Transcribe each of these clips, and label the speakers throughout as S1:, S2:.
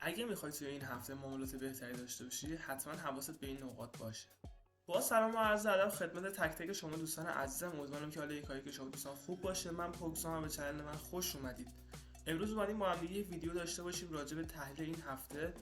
S1: اگه میخوای توی این هفته معاملات بهتری داشته باشی حتما حواست به این نقاط باشه. با سلام و عرض ادب خدمت تک تک شما دوستان عزیزم، امیدوارم که حال کاری که شما دوستان خوب باشه. من پوکسام، به چنل من خوش اومدید. امروز اومدیم با هم دیگه یه ویدیو داشته باشیم راجع به تحلیل این هفته،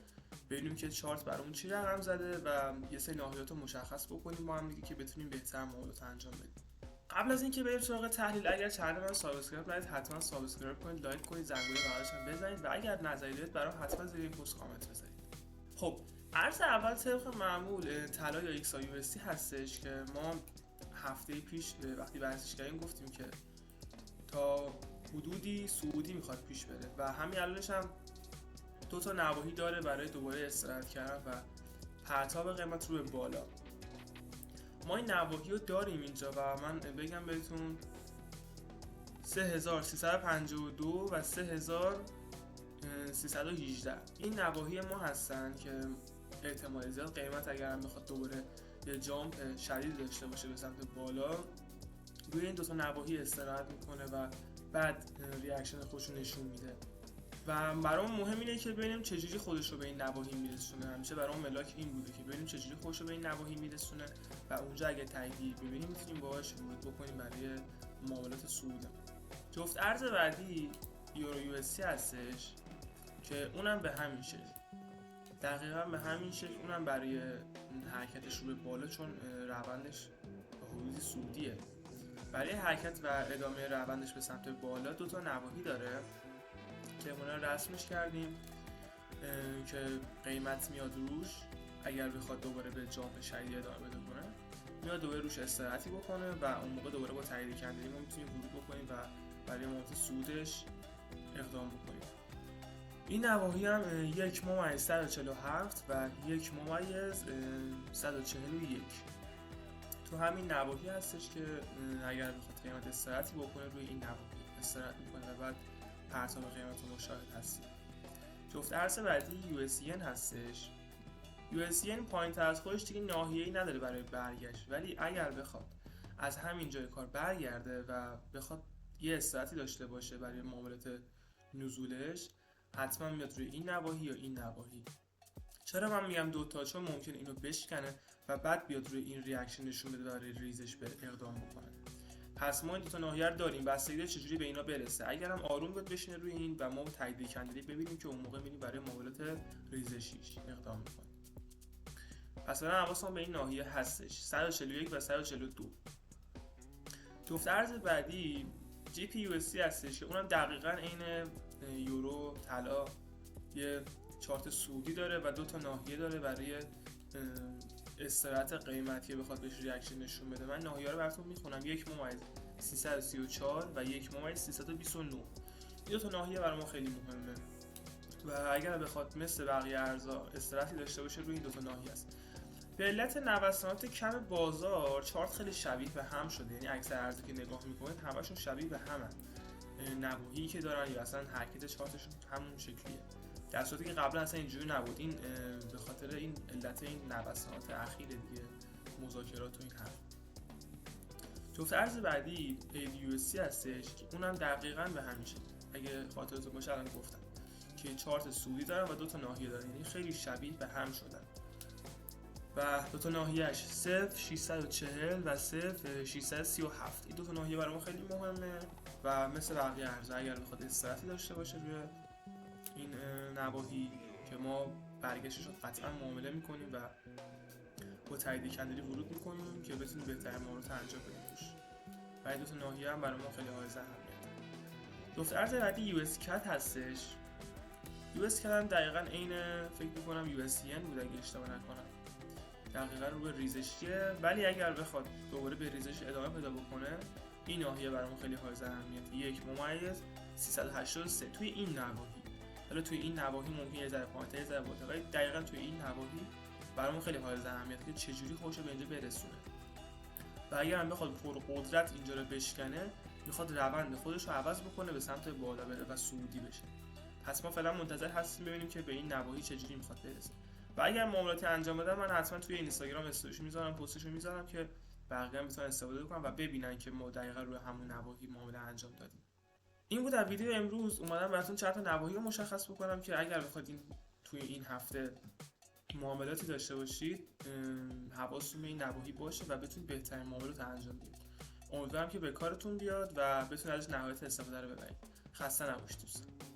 S1: ببینیم که چارت برامون چی رقم زده و یه سری ناحیات رو مشخص بکنیم با هم دیگه که بتونیم بهتر معاملات انجام بدیم. قبل از اینکه بریم سراغ تحلیل، اگر چنل من سابسکرایب ندید حتما سابسکرایب کنید، لایک کنید، زنگوله بغلش هم بزنید و اگر نظری دارید برام حتما زیر این پست کامنت بذارید. خب ارز اول طبق معمول طلا یا ایکس آی یو اس هستش که ما هفته پیش وقتی بحثش کردیم گفتیم که تا حدودی صعودی میخواد پیش بره و همین الانش هم دو تا نواحی داره برای دوباره استراحت کردن و پرتاب قیمت رو به بالا. ما این نواحی رو داریم اینجا و من بگم بهتون 3352 و 3318 این نواحی ما هستن که احتمال زیاد قیمت اگر هم بخواد دوباره یه جامپ شدید داشته باشه به سمت بالا روی این دو تا نواحی استراحت میکنه و بعد ریاکشن خودش رو نشون میده و برام مهم اینه که ببینیم چجوری خودش رو به این نواحی میرسونه. همیشه برام ملاک این بوده که ببینیم چجوری خودش رو به این نواحی میرسونه و اونجا اگه تاییدی ببینیم میتونیم باهاش ورود بکنیم برای معاملات صعود. جفت ارز بعدی یورو یو اس هستش که اونم به همین شکل، دقیقاً به همین شکل، اونم برای حرکتش رو به بالا چون روندش به حدود صعودیه. برای حرکت و ادامه روندش به سمت بالا دو تا نواحی داره که اونا رسمش کردیم که قیمت میاد روش اگر بخواد دوباره به جامپ شدید ادامه بده کنه میاد دوباره روش استراحتی بکنه و اون موقع دوباره با تایید کندری ما میتونیم ورود بکنیم و برای موقع صعودش اقدام بکنیم. این نواحی هم 1.147 و 1.141 تو همین نواحی هستش که اگر بخواد قیمت استراحتی بکنه روی این نواحی استراحت میکنه و بعد پرتاب قیمت رو مشاهد هستیم. جفت ارز بعدی یو اس ین هستش. یو اس ین پایین تر از خودش دیگه ناحیه‌ای نداره برای برگشت، ولی اگر بخواد از همین جای کار برگرده و بخواد یه استراحتی داشته باشه برای معاملات نزولش حتما میاد روی این نواحی یا این نواحی. چرا من میگم دوتا؟ چون ممکنه اینو بشکنه و بعد بیاد روی این ریاکشن نشون بده برای ریزش به اقدام بکنه. پس ما این دوتا ناحیه رو داریم، بستگی داره چجوری به اینا برسه. اگر هم آروم بیاد بشینه روی این و ما تایید کندری ببینیم که اون موقع میریم برای معاملات ریزشیش اقدام میکنیم. پس الان حواسمون به این ناحیه هستش 141 و 142. جفت ارز بعدی جی پی یو اس هستش که اونم دقیقاً عین یورو طلا یه چارت صعودی داره و دو تا ناحیه داره برای استراحت قیمتی بخواد بهش ریاکشن نشون بده. من ناحیه رو براتون میخونم 1.334 و 1.329. این دو تا ناحیه برای ما خیلی مهمه و اگر بخواد مثل بقیه ارزا استراحتی داشته باشه روی این دو تا ناحیه است. به علت نوسانات کم بازار چارت خیلی شبیه به هم شده، یعنی اکثر ارزا که نگاه میکنید همشون شبیه به همن، نواحی که دارن یا اصلا حرکت چارتشون همون شکلیه، در صورتی که قبلا اصلا اینجوری نبود. این به خاطر این علت این نوسانات اخیر دیگه، مذاکرات و این حرف. جفت ارز بعدی ADUSD هستش که اونم دقیقاً به همین شکل، اگه خاطرتون باشه الان گفتم که چارت صعودی دارن و دو تا ناحیه دارن، یعنی خیلی شبیه به هم شدن و دو تا ناحیه‌اش 0.640 و 0.637. این دو تا ناحیه برای ما خیلی مهمه و مثل بقیه ارزها اگر بخواد استراحتی داشته باشه روی این نواحی که ما برگشتش رو قطعا معامله میکنیم و با تایید کندری ورود میکنیم که بتونیم بهتر معاملات انجام بدیم روش. و این دو تا ناحیه هم برای ما خیلی حائز اهمیته. جفت ارز بعدی یو اس کت هستش. یو اس کت هم دقیقاً عین فکر میکنم یو اس ین بود اگه اشتباه نکنم، دقیقاً رو به ریزشیه، ولی اگر بخواد دوباره به ریزش ادامه پیدا بکنه این ناحیه برای ما خیلی حائز اهمیته 1.383 توی این نواحی. حالا توی این نواحی ممکنه یه ذره پایین‌تر یه ذره بالاتر، ولی دقیقاً توی این نواحی برامون خیلی حائز اهمیته که چجوری خودش رو به اینجا برسونه و اگر هم بخواد پر قدرت اینجا رو بشکنه میخواد روند خودش رو عوض بکنه به سمت بالا بره و صعودی بشه. پس ما فعلا منتظر هستیم ببینیم که به این نواحی چجوری میخواد برسه و اگر معاملاتی انجام بدم من حتما توی اینستاگرام استوریشو میذارم، پستشو میذارم که بقیه هم بتونن استفاده کنن و ببینن که ما دقیقاً روی همون نواحی معامله انجام دادیم. این بود در ویدیو امروز. اومدم براتون چند تا نواحی رو مشخص بکنم که اگر بخواید این توی این هفته معاملاتی داشته باشید حواستون به این نواحی باشه و بتونید بهترین معاملات رو انجام بدید. امیدوارم که به کارتون بیاد و بتونید ازش نهایت استفاده رو ببرید. خسته نباشید دوستان.